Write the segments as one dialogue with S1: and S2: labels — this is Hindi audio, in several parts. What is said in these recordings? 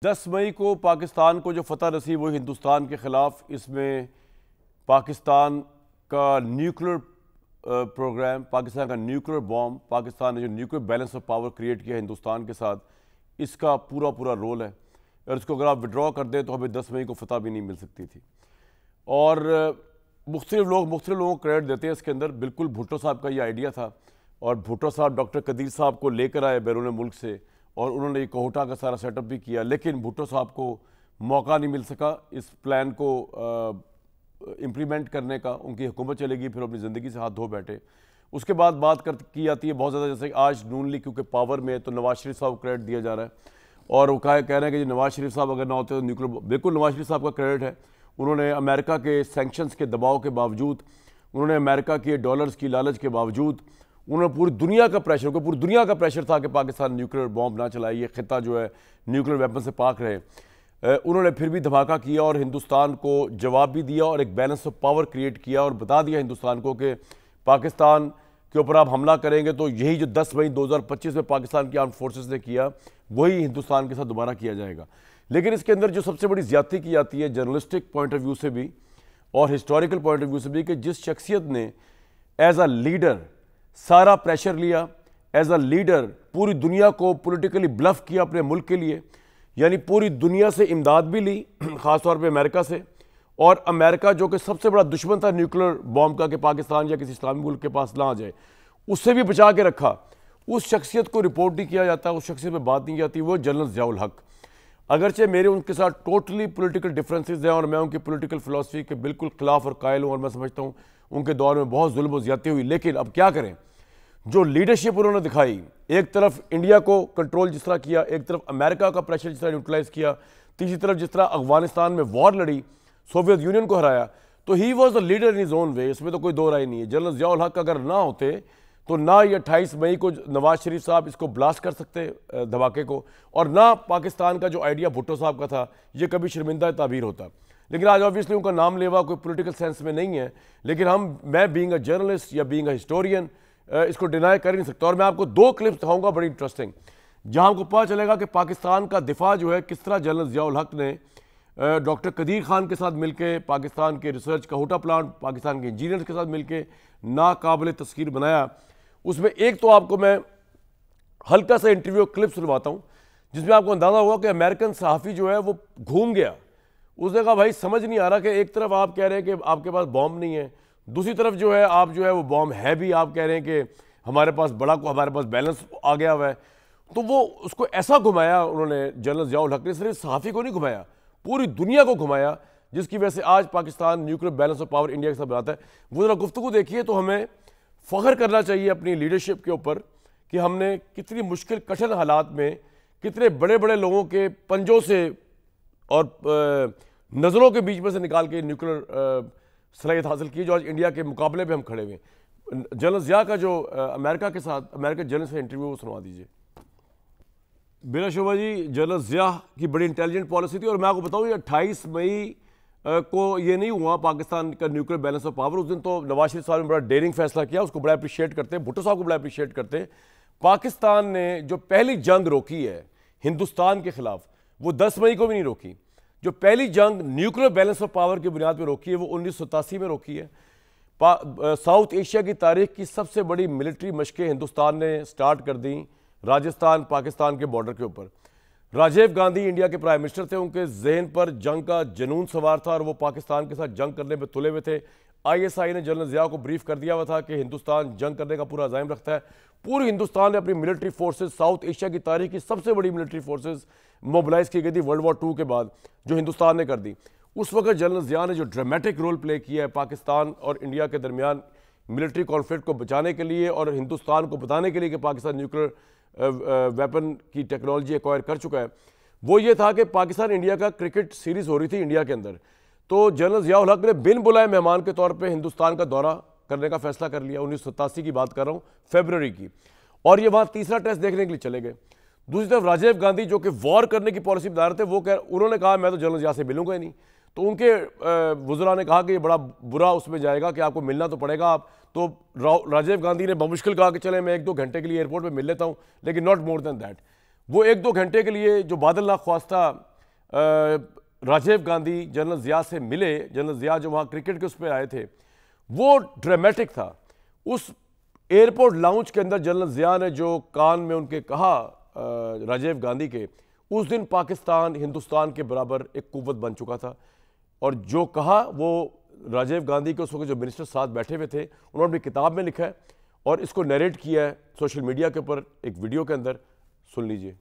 S1: 10 मई को पाकिस्तान को जो फतह नसीब हुई हिंदुस्तान के ख़िलाफ़, इसमें पाकिस्तान का न्यूक्लियर प्रोग्राम, पाकिस्तान का न्यूक्लियर बॉम्ब, पाकिस्तान ने जो nuclear balance of power create किया हिंदुस्तान के साथ, इसका पूरा पूरा रोल है। और इसको अगर आप विड्रॉ कर दें तो हमें 10 मई को फतह भी नहीं मिल सकती थी। और मुख्तलिफ लोगों को क्रेडिट देते हैं इसके अंदर। बिल्कुल भुट्टो साहब का ये आइडिया था और भुट्टो साहब डॉक्टर कदीर साहब को लेकर आए बैरून मुल्क से और उन्होंने ये कोहटा का सारा सेटअप भी किया, लेकिन भुट्टो साहब को मौका नहीं मिल सका इस प्लान को इम्प्लीमेंट करने का। उनकी हुकूमत चलेगी, फिर अपनी ज़िंदगी से हाथ धो बैठे। उसके बाद बात की जाती है बहुत ज़्यादा, जैसे आज नून लीग क्योंकि पावर में है तो नवाज शरीफ साहब को क्रेडिट दिया जा रहा है और वो कह रहे हैं कि नवाज शरीफ साहब अगर ना होते तो न्यूक्लियर, बिल्कुल नवाज शरीफ साहब का क्रेडिट है। उन्होंने अमेरिका के सैंक्शंस के दबाव के बावजूद, उन्होंने अमेरिका के डॉलर्स की लालच के बावजूद, उन्होंने पूरी दुनिया का प्रेशर, उनको पूरी दुनिया का प्रेशर था कि पाकिस्तान न्यूक्लियर बॉम्ब ना चलाए, ये खिता जो है न्यूक्लियर वेपन से पाक रहे। उन्होंने फिर भी धमाका किया और हिंदुस्तान को जवाब भी दिया और एक बैलेंस ऑफ पावर क्रिएट किया और बता दिया हिंदुस्तान को कि पाकिस्तान के ऊपर आप हमला करेंगे तो यही जो 10 मई 2025 में पाकिस्तान की आर्म्ड फोर्सेस ने किया वही हिंदुस्तान के साथ दोबारा किया जाएगा। लेकिन इसके अंदर जो सबसे बड़ी ज्यादती की जाती है जर्नलिस्टिक पॉइंट ऑफ व्यू से भी और हिस्टोरिकल पॉइंट ऑफ व्यू से भी, कि जिस शख्सियत ने एज अ लीडर सारा प्रेशर लिया, एज अ लीडर पूरी दुनिया को पॉलिटिकली ब्लफ किया अपने मुल्क के लिए, यानी पूरी दुनिया से इमदाद भी ली, ख़ासतौर पे अमेरिका से, और अमेरिका जो कि सबसे बड़ा दुश्मन था न्यूक्लियर बॉम्ब का कि पाकिस्तान या किसी इस्लामी मुल्क के पास ना आ जाए, उससे भी बचा के रखा। उस शख्सियत को रिपोर्ट नहीं किया जाता, उस शख्सियत पर बात नहीं जाती, वो जनरल ज़ियाउल हक। अगरचे मेरे उनके साथ टोटली पॉलिटिकल डिफरेंसेस हैं और मैं उनकी पॉलिटिकल फिलॉसफी के बिल्कुल खिलाफ और कायल हूँ और मैं समझता हूँ उनके दौर में बहुत जुल्म और ज़्यादती हुई। लेकिन अब क्या करें, जो लीडरशिप उन्होंने दिखाई, एक तरफ इंडिया को कंट्रोल जिस तरह किया, एक तरफ अमेरिका का प्रेशर जिस तरह यूटिलाइज किया, तीसरी तरफ जिस तरह अफगानिस्तान में वॉर लड़ी, सोवियत यूनियन को हराया, तो he was the leader in his own way, इसमें तो कोई दो राय नहीं है। जनरल ज़ियाउल हक अगर ना होते तो ना ये 28 मई को नवाज शरीफ साहब इसको ब्लास्ट कर सकते धमाके को, और ना पाकिस्तान का जो आइडिया भुट्टो साहब का था ये कभी शर्मिंदा ताबीर होता। लेकिन आज ऑब्वियसली उनका नाम लेवा कोई पॉलिटिकल सेंस में नहीं है, लेकिन मैं बीइंग अ जर्नलिस्ट या बीइंग अ हिस्टोरियन इसको डिनाई कर ही नहीं सकता। और मैं आपको 2 क्लिप्स दिखाऊंगा बड़ी इंटरेस्टिंग, जहां आपको पता चलेगा कि पाकिस्तान का दिफा जो है किस तरह जनरल ज़ियाउल हक ने डॉक्टर कदीर खान के साथ मिलकर पाकिस्तान के रिसर्च कोहटा प्लांट, पाकिस्तान के इंजीनियर्स के साथ मिलकर नाकाबिल तस्खीर बनाया। उसमें एक तो आपको मैं हल्का सा इंटरव्यू क्लिप सुनवाता हूं जिसमें आपको अंदाजा होगा कि अमेरिकन सहाफ़ी जो है वो घूम गया। उसने कहा भाई समझ नहीं आ रहा कि एक तरफ आप कह रहे हैं कि आपके पास बॉम्ब नहीं है, दूसरी तरफ जो है आप जो है वो बॉम्ब है भी, आप कह रहे हैं कि हमारे पास बैलेंस आ गया हुआ है। तो वो उसको ऐसा घुमाया उन्होंने, जनरल ज़ियाउल हक ने सिर्फ सहाफ़ी को नहीं घुमाया, पूरी दुनिया को घुमाया, जिसकी वजह से आज Pakistan nuclear balance of power India के साथ बनाता है। वो जरा गुफ्तगू देखिए तो हमें फ़ख्र करना चाहिए अपनी लीडरशिप के ऊपर कि हमने कितनी मुश्किल कठिन हालात में कितने बड़े बड़े लोगों के पंजों से और नज़रों के बीच में से निकाल के न्यूक्लियर सलाहियत हासिल की, जो आज इंडिया के मुकाबले पे हम खड़े हुए हैं। जनरल ज़िया का जो अमेरिका के साथ अमेरिकन जनरल से इंटरव्यू वो सुनवा दीजिए। बिला शुबा जी, जनरल ज़िया की बड़ी इंटेलिजेंट पॉलिसी थी और मैं आपको बताऊँ 28 मई को ये नहीं हुआ पाकिस्तान का न्यूक्लियर बैलेंस ऑफ पावर। उस दिन तो नवाज शरीफ साहब ने बड़ा डेयरिंग फैसला किया, उसको बड़ा अप्रिशिएट करते हैं, भुट्टो साहब को बड़ा अप्रिशिएट करते हैं। पाकिस्तान ने जो पहली जंग रोकी है हिंदुस्तान के खिलाफ वो 10 मई को भी नहीं रोकी। जो पहली जंग न्यूक्लियर बैलेंस ऑफ पावर की बुनियाद पर रोकी है वो 1987 में रोकी है। साउथ एशिया की तारीख की सबसे बड़ी मिलिट्री मशकें हिंदुस्तान ने स्टार्ट कर दी राजस्थान पाकिस्तान के बॉर्डर के ऊपर। राजीव गांधी इंडिया के प्राइम मिनिस्टर थे, उनके जहन पर जंग का जुनून सवार था और वो पाकिस्तान के साथ जंग करने में तुले हुए थे। आईएसआई ने जनरल ज़िया को ब्रीफ कर दिया हुआ था कि हिंदुस्तान जंग करने का पूरा अज़ाइम रखता है। पूरे हिंदुस्तान ने अपनी मिलिट्री फोर्सेज, साउथ एशिया की तारीख की सबसे बड़ी मिलिट्री फोर्सेज मोबिलाइज की गई थी वर्ल्ड वॉर 2 के बाद, जो हिंदुस्तान ने कर दी। उस वक्त जनरल ज़िया ने जो ड्रामेटिक रोल प्ले किया है पाकिस्तान और इंडिया के दरमियान मिलिट्री कॉन्फ्लिक्ट को बचाने के लिए और हिंदुस्तान को बताने के लिए कि पाकिस्तान न्यूक्लियर वेपन की टेक्नोलॉजी एक्वायर कर चुका है, वो ये था कि पाकिस्तान इंडिया का क्रिकेट सीरीज़ हो रही थी इंडिया के अंदर। तो जनरल ज़ियाउल हक ने बिन बुलाए मेहमान के तौर पे हिंदुस्तान का दौरा करने का फैसला कर लिया। 1987 की बात कर रहा हूँ, फरवरी की, और ये वहाँ तीसरा टेस्ट देखने के लिए चले गए। दूसरी तरफ राजीव गांधी जो कि वॉर करने की पॉलिसी बता रहे थे, उन्होंने कहा मैं तो जनरल ज़िया से मिलूंगा ही नहीं। तो उनके वज़रा ने कहा कि ये बड़ा बुरा उसमें जाएगा कि आपको मिलना तो पड़ेगा आप। तो राजीव गांधी ने बमुश्किल कहा कि चले मैं 1-2 घंटे के लिए एयरपोर्ट पे मिल लेता हूँ, लेकिन नॉट मोर देन दैट। वो 1-2 घंटे के लिए जो बादल नाख्वास्ता राजीव गांधी जनरल ज़िया से मिले, जनरल ज़िया जो वहाँ क्रिकेट के उस पर आए थे, वो ड्रामेटिक था। उस एयरपोर्ट लाउंज के अंदर जनरल ज़िया ने जो कान में उनके कहा राजीव गांधी के, उस दिन पाकिस्तान हिंदुस्तान के बराबर एक कुव्वत बन चुका था। और जो कहा वो राजीव गांधी के उस वक्त जो मिनिस्टर साथ बैठे हुए थे उन्होंने अपनी किताब में लिखा है और इसको नरेट किया है सोशल मीडिया के ऊपर एक वीडियो के अंदर। सुन लीजिए।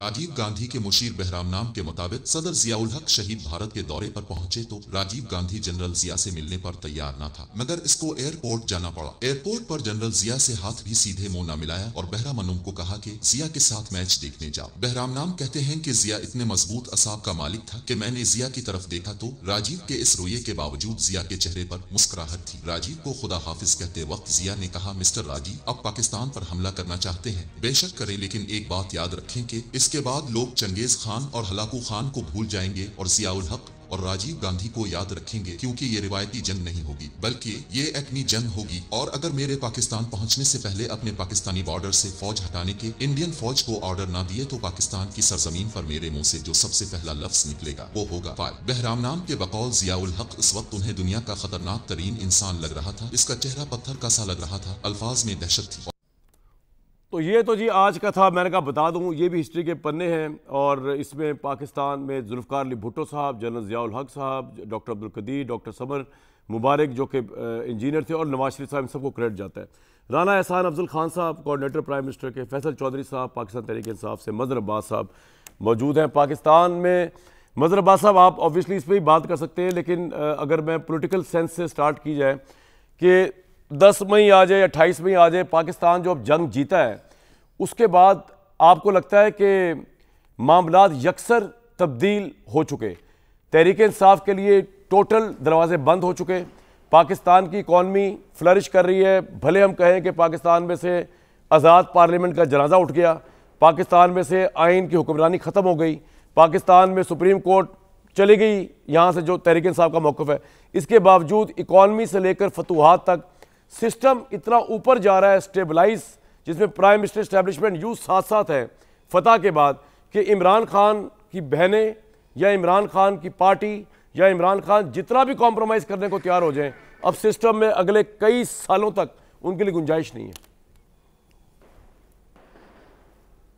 S2: राजीव गांधी के मुशीर बहराम नाम के मुताबिक सदर जियाउल हक शहीद भारत के दौरे पर पहुंचे तो राजीव गांधी जनरल जिया से मिलने पर तैयार न था, मगर इसको एयरपोर्ट जाना पड़ा। एयरपोर्ट पर जनरल जिया से हाथ भी सीधे मुंह न मिलाया और बहराम अनूम को कहा कि जिया के साथ मैच देखने जाओ। बहराम नाम कहते हैं कि जिया इतने मजबूत असाब का मालिक था कि मैंने जिया की तरफ देखा तो राजीव के इस रोये के बावजूद जिया के चेहरे पर मुस्कुराहट थी। राजीव को खुदा हाफिज कहते वक्त जिया ने कहा, मिस्टर राजीव, अब पाकिस्तान पर हमला करना चाहते हैं, बेशक करें, लेकिन एक बात याद रखें कि इसके बाद लोग चंगेज खान और हलाकू खान को भूल जाएंगे और जियाउल हक और राजीव गांधी को याद रखेंगे, क्योंकि ये रिवायती जंग नहीं होगी बल्कि ये एटमी जंग होगी। और अगर मेरे पाकिस्तान पहुंचने से पहले अपने पाकिस्तानी बॉर्डर से फौज हटाने के इंडियन फौज को ऑर्डर ना दिए तो पाकिस्तान की सरजमीन पर मेरे मुंह से जो सबसे पहला लफ्ज निकलेगा वो होगा फायर। बहराम नाम के बकौल जियाउल हक इस वक्त उन्हें दुनिया का खतरनाक तरीन इंसान लग रहा था। इसका चेहरा पत्थर का सा लग रहा था, अल्फाज में दहशत थी।
S1: तो ये तो जी आज का था, मैंने कहा बता दूं, ये भी हिस्ट्री के पन्ने हैं और इसमें पाकिस्तान में जुल्फ़िकार अली भुट्टो साहब, जनरल ज़ियाउल हक साहब, डॉक्टर अब्दुल कदीर, डॉक्टर समर मुबारक जो कि इंजीनियर थे और नवाज शरीफ साहब, इन सबको क्रेडिट जाता है। राना एहसान अफजल खान साहब कोऑर्डिनेटर प्राइम मिनिस्टर के, फैसल चौधरी साहब पाकिस्तान तहरीक इंसाफ से, मज़हर अब्बास साहब मौजूद हैं पाकिस्तान में। मज़हर अब्बास साहब आप ऑब्वियसली इस पर ही बात कर सकते हैं, लेकिन अगर मैं पोलिटिकल सेंस से स्टार्ट की जाए कि 10 मई आ जाए, 28 मई आ जाए, पाकिस्तान जो अब जंग जीता है उसके बाद आपको लगता है कि मामलात यकसर तब्दील हो चुके, तहरीक इंसाफ के लिए टोटल दरवाजे बंद हो चुके, पाकिस्तान की इकॉनमी फ्लरिश कर रही है, भले हम कहें कि पाकिस्तान में से आज़ाद पार्लियामेंट का जनाजा उठ गया, पाकिस्तान में से आइन की हुक्मरानी ख़त्म हो गई, पाकिस्तान में सुप्रीम कोर्ट चली गई, यहाँ से जो तहरीक इंसाफ का मौक़िफ़ है, इसके बावजूद इकॉनमी से लेकर फतूहात तक सिस्टम इतना ऊपर जा रहा है, स्टेबलाइज, जिसमें प्राइम मिनिस्टर इस्टेब्लिशमेंट यूँ साथ साथ है फतह के बाद कि इमरान खान की बहनें या इमरान खान की पार्टी या इमरान खान जितना भी कॉम्प्रोमाइज़ करने को तैयार हो जाएं, अब सिस्टम में अगले कई सालों तक उनके लिए गुंजाइश नहीं है।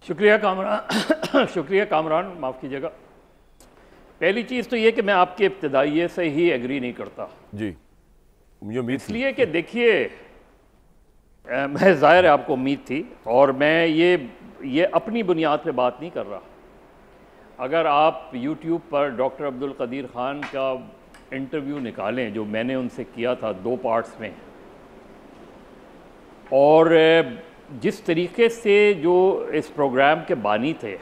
S3: शुक्रिया कामरान, माफ़ कीजिएगा। पहली चीज़ तो ये कि मैं आपके इब्तिदाइये से ही एग्री नहीं करता
S1: जी, मुझे उम्मीद
S3: इसलिए कि देखिए मैं ज़ाहिर है आपको उम्मीद थी और मैं ये अपनी बुनियाद पे बात नहीं कर रहा। अगर आप YouTube पर डॉक्टर अब्दुल कदीर ख़ान का इंटरव्यू निकालें जो मैंने उनसे किया था 2 पार्ट्स में, और जिस तरीके से जो इस प्रोग्राम के बानी थे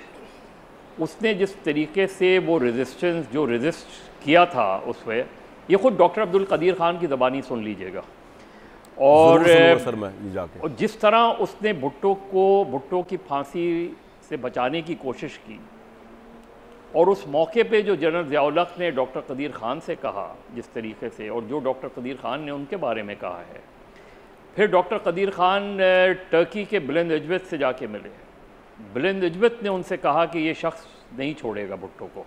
S3: उसने जिस तरीके से वो रेजिस्टेंस जो रेजिस्ट किया था उसमें, ये ख़ुद डॉक्टर अब्दुल कदीर ख़ान की ज़बानी सुन लीजिएगा। और जिस तरह उसने भुट्टो की फांसी से बचाने की कोशिश की और उस मौके पे जो जनरल ज़ियाउल हक ने डॉक्टर कदीर ख़ान से कहा जिस तरीके से, और जो डॉक्टर कदीर ख़ान ने उनके बारे में कहा है, फिर डॉक्टर कदीर ख़ान टर्की के बुलंद इजबत से जाके मिले, बुलंद इजबत ने उनसे कहा कि ये शख्स नहीं छोड़ेगा भुट्टो को।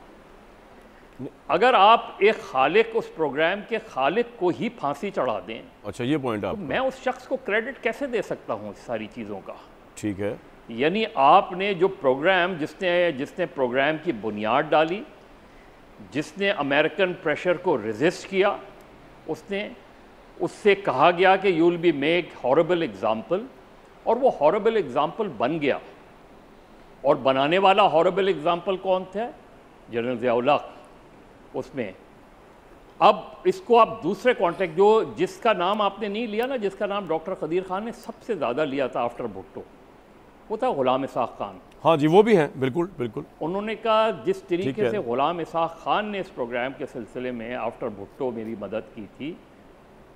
S3: अगर आप एक खालिक, उस प्रोग्राम के खालिक को ही फांसी चढ़ा दें,
S1: अच्छा ये पॉइंट
S3: तो मैं उस शख्स को क्रेडिट कैसे दे सकता हूँ इस सारी चीज़ों का?
S1: ठीक है,
S3: यानी आपने जो प्रोग्राम, जिसने प्रोग्राम की बुनियाद डाली, जिसने अमेरिकन प्रेशर को रेजिस्ट किया, उससे कहा गया कि you will be make horrible example, और वो हॉरेबल एग्जाम्पल बन गया। और बनाने वाला हॉरेबल एग्जाम्पल कौन था? जनरल ज़ियाउल हक। उसमें अब इसको आप दूसरे कॉन्टेक्ट, जिसका नाम आपने नहीं लिया ना, जिसका नाम डॉक्टर कदीर ख़ान ने सबसे ज़्यादा लिया था आफ्टर भुट्टो, वो था ग़ुलाम इसाक़ खान।
S1: हाँ जी, वो भी हैं, बिल्कुल बिल्कुल।
S3: उन्होंने कहा जिस तरीके से ग़ुलाम इसाक़ खान ने इस प्रोग्राम के सिलसिले में आफ्टर भुट्टो मेरी मदद की थी,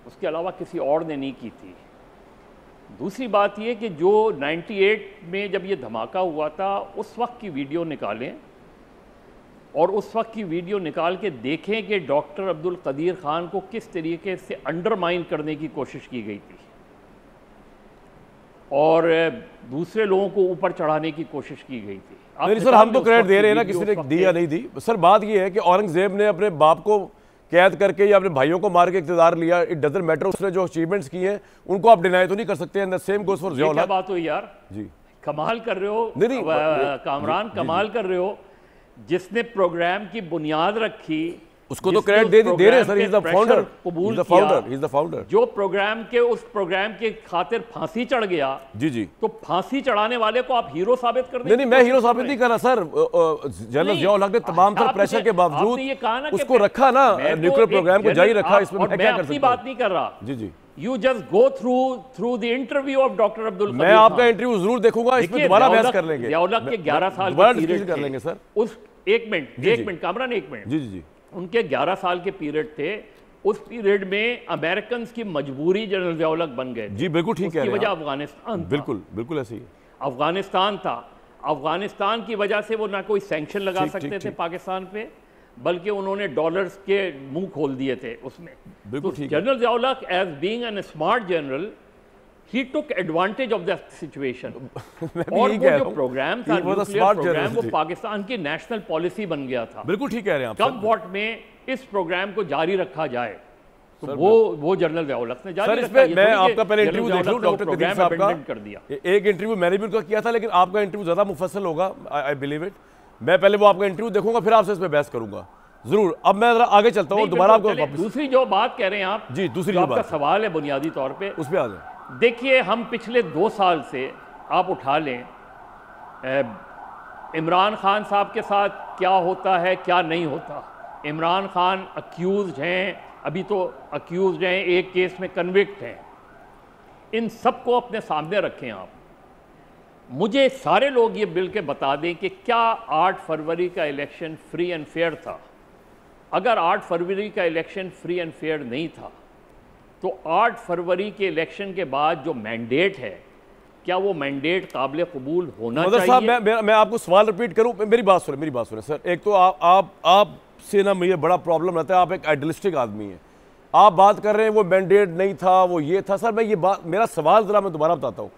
S3: उसके अलावा किसी और ने नहीं की थी। दूसरी बात ये कि जो 98 में जब ये धमाका हुआ था उस वक्त की वीडियो निकालें और उस वक्त की वीडियो निकाल के देखें कि डॉक्टर अब्दुल कदीर ख़ान को किस तरीके से अंडरमाइन करने की कोशिश की गई थी। और दूसरे लोगों को ऊपर चढ़ाने की कोशिश की गई थी।
S1: नहीं सर, हम तो क्रेडिट दे रहे हैं ना, किसी ने दिया नहीं दी। सर बात ये है कि औरंगजेब ने अपने बाप को कैद करके या अपने भाइयों को मार के इक़्तिदार लिया, इट डजंट मैटर। उसने जो अचीवमेंट्स किए हैं उनको आप डिनाई तो नहीं कर सकते। And the same goes for Ziaul हक।
S3: क्या बात हुई यार,
S1: जी
S3: कमाल कर रहे हो।
S1: नहीं
S3: कामरान कमाल कर रहे हो। जिसने प्रोग्राम की बुनियाद रखी
S1: उसको तो क्रेडिट दे रहे हैं sir. He is the founder,
S3: कबूल
S1: ही इज द फाउंडर।
S3: जो उस प्रोग्राम के खातिर फांसी चढ़ गया,
S1: जी
S3: तो फांसी चढ़ाने वाले को आप हीरो साबित कर दें।
S1: नहीं, मैं हीरो साबित नहीं कर रहा सर। जनरल ज़ियाउल हक ने तमाम तरह प्रेशर के बावजूद उसको रखा ना, न्यूक्लियर प्रोग्राम को जारी रखा। इसमें मैं क्या कर सकता हूं?
S3: बात नहीं कर रहा।
S1: जी
S3: You just go through the interview of Dr. Abdul Qadir.
S1: मैं आपका इंटरव्यू जरूर देखूंगा, इसमें दोबारा बहस कर लेंगे।
S3: ज़ियाउल हक के 11 साल
S1: दोबारा डिस्कशन कर लेंगे सर।
S3: उस एक मिनट कामरान, एक मिनट।
S1: जी
S3: उनके 11 साल के पीरियड थे। उस पीरियड में अमेरिकन की मजबूरी जनरल ज़ियाउल हक बन गए।
S1: जी बिल्कुल ठीक है।
S3: वजह अफगानिस्तान,
S1: बिल्कुल ऐसे ही
S3: अफगानिस्तान था। अफगानिस्तान की वजह से वो ना कोई सैंक्शन लगा सकते थे पाकिस्तान पे, बल्कि उन्होंने डॉलर्स के मुंह खोल दिए थे उसमें। तो general Ziaul Haq as being an smart general, he took advantage of the situation. और वो जो प्रोग्राम था, न्यूक्लियर प्रोग्राम, वो पाकिस्तान की नेशनल पॉलिसी बन गया था।
S1: बिल्कुल ठीक कह रहे हैं आप।
S3: कब वॉट में इस प्रोग्राम को जारी रखा जाए, तो वो जनरल ज़ियाउल हक ने जारी रखा।
S1: मैं आपका पहले इंटरव्यू देख लूं डॉक्टर कदीर साहब का।
S3: कर दिया।
S1: एक इंटरव्यू मैंने भी उनका किया था, लेकिन आपका इंटरव्यू ज्यादा मुफस्सल होगा, आई बिलीव इट। मैं पहले वो आपका इंटरव्यू देखूंगा, फिर आपसे इस पर बहस करूंगा जरूर। अब मैं जरा आगे चलता हूँ, दोबारा आपको
S3: दूसरी जो बात कह रहे हैं आप,
S1: जी दूसरी
S3: आपका सवाल है बुनियादी तौर पे,
S1: उस पर आ जाए।
S3: देखिए, हम पिछले 2 साल से आप उठा लें, इमरान खान साहब के साथ क्या होता है क्या नहीं होता। इमरान खान अक्यूज्ड हैं, अभी तो अक्यूज्ड हैं, एक केस में कन्विक्ट हैं। इन सबको अपने सामने रखें आप। मुझे सारे लोग ये बिल के बता दें कि क्या 8 फरवरी का इलेक्शन फ्री एंड फेयर था। अगर 8 फरवरी का इलेक्शन फ्री एंड फेयर नहीं था, तो 8 फरवरी के इलेक्शन के बाद जो मैंडेट है, क्या वो मैंडेट काबिल कबूल होना चाहिए?
S1: साहब मैं आपको सवाल रिपीट करूं, मेरी बात सुने सर। एक तो आप से ना मुझे बड़ा प्रॉब्लम रहता है, आप एक आइडियलिस्टिक आदमी हैं। आप बात कर रहे हैं वो मैंडेट नहीं था, वो ये था। सर मैं ये बात, मेरा सवाल जरा मैं दोबारा बताता हूँ।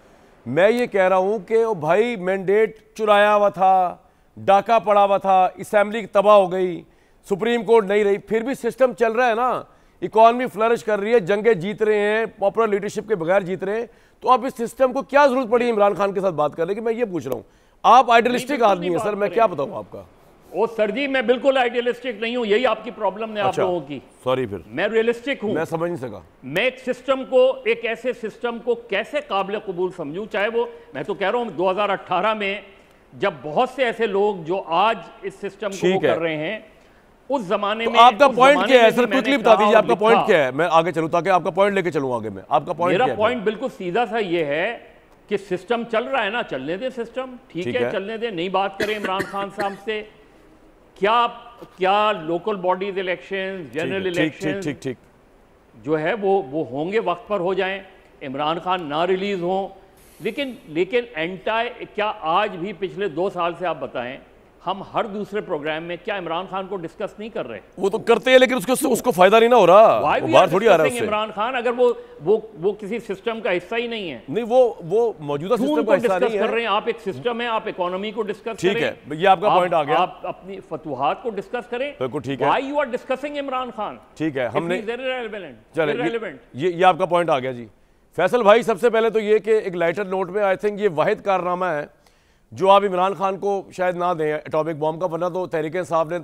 S1: मैं ये कह रहा हूँ कि भाई मैंडेट चुराया हुआ था, डाका पड़ा हुआ था, असेंबली तबाह हो गई, सुप्रीम कोर्ट नहीं रही, फिर भी सिस्टम चल रहा है ना, इकॉनमी फ्लरिश कर रही है, जंगें जीत रहे हैं, पॉपुलर लीडरशिप के बगैर जीत रहे हैं। तो अब इस सिस्टम को क्या जरूरत पड़ी इमरान खान के साथ बात करने की? मैं ये पूछ रहा हूँ। आप आइडियलिस्टिक आदमी हैं सर, मैं क्या बताऊँ आपका।
S3: ओ सर जी, मैं बिल्कुल आइडियलिस्टिक नहीं हूं, यही आपकी प्रॉब्लम है। आप लोगों की।
S1: सॉरी, फिर
S3: मैं रियलिस्टिक हूं।
S1: मैं समझ नहीं सका।
S3: मैं एक सिस्टम को, एक ऐसे सिस्टम को कैसे काबिल कबूल समझूं, चाहे वो, मैं तो कह रहा हूं 2018 में जब बहुत से ऐसे लोग जो आज इस सिस्टम को कर रहे हैं, उस जमाने
S1: तो
S3: में
S1: आपका पॉइंट क्या है सर? क्विकली बता दीजिए आपका पॉइंट क्या है, मैं आगे चलूं ताकि आपका पॉइंट लेके चलूं आगे। मैं आपका पॉइंट,
S3: मेरा पॉइंट बिल्कुल सीधा सा ये है कि सिस्टम चल रहा है ना, चलने दे सिस्टम, ठीक है, चलने दे। नहीं बात करें इमरान खान साहब से, क्या local bodies election, general election
S1: ठीक
S3: जो है वो होंगे, वक्त पर हो जाएं, इमरान खान ना रिलीज हों। लेकिन क्या आज भी पिछले 2 साल से आप बताएं, हम हर दूसरे प्रोग्राम में क्या इमरान खान को डिस्कस नहीं कर रहे?
S1: वो तो करते हैं, लेकिन उसको फायदा नहीं ना हो रहा, बाहर थोड़ी आ रहा है।
S3: इमरान खान अगर वो किसी सिस्टम का हिस्सा ही नहीं है।
S1: नहीं, वो मौजूदा सिस्टम का हिस्सा नहीं है।
S3: कर रहे हैं आप, एक सिस्टम है, आप इकोनॉमी को डिस्कस
S1: करें। ठीक है, ये आपका पॉइंट आ गया।
S3: आप अपनी फतूहात को डिस्कस करें।
S1: बिल्कुल ठीक है।
S3: Why you are discussing Imran Khan?
S1: ठीक है, हमने
S3: इररिलेवेंट।
S1: ये आपका पॉइंट आ गया जी। फैसल भाई, सबसे पहले तो ये कि एक लाइटर नोट में, आई थिंक ये वाहिद कारनामा है जो आप इमरान खान को शायद ना दें एटॉमिक बॉम्ब का, वरना तो तहरीक इंसाफ ने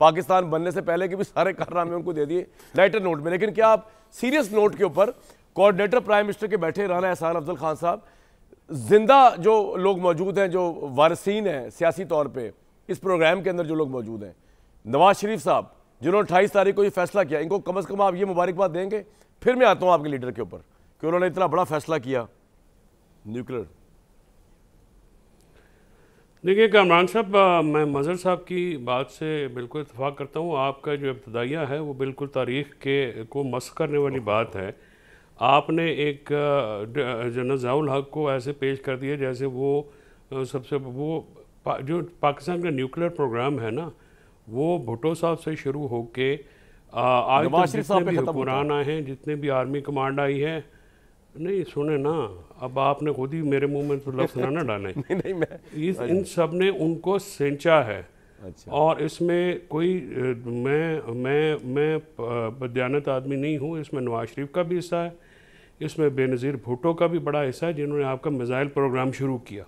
S1: पाकिस्तान बनने से पहले के भी सारे कारनामे उनको दे दिए लाइटर नोट में। लेकिन क्या आप सीरियस नोट के ऊपर, कोऑर्डिनेटर प्राइम मिनिस्टर के बैठे राना एहसान अफजल खान साहब, जिंदा जो लोग मौजूद हैं, जो वारिसीन हैं सियासी तौर पर इस प्रोग्राम के अंदर, जो लोग मौजूद हैं, नवाज शरीफ साहब जिन्होंने 28 तारीख को ये फैसला किया, इनको कम से कम आप ये मुबारकबाद देंगे? फिर मैं आता हूँ आपके लीडर के ऊपर कि उन्होंने इतना बड़ा फैसला किया न्यूक्लियर।
S4: देखिए कामरान साहब, मैं मज़हर साहब की बात से बिल्कुल इत्तेफाक करता हूँ। आपका जो इब्तदाइया है वो बिल्कुल तारीख़ के को मस करने वाली बात है। आपने एक जनरल ज़ियाउल हक को ऐसे पेश कर दिया जैसे वो सबसे जो पाकिस्तान का न्यूक्लियर प्रोग्राम है ना, वो भुट्टो साहब से शुरू होके आज तक जितने भी हुक्मरान आए हैं, जितने भी आर्मी कमांड आई है, नहीं सुने ना, अब आपने खुद ही मेरे मुंह में तो लफ्ज़ ना डालें।
S1: नहीं मैं
S4: इन सब ने उनको सेंचा है।
S1: अच्छा।
S4: और इसमें कोई मैं बदयानत आदमी नहीं हूँ। इसमें नवाज शरीफ का भी हिस्सा है, इसमें बेनज़ीर भुट्टो का भी बड़ा हिस्सा है जिन्होंने आपका मिसाइल प्रोग्राम शुरू किया।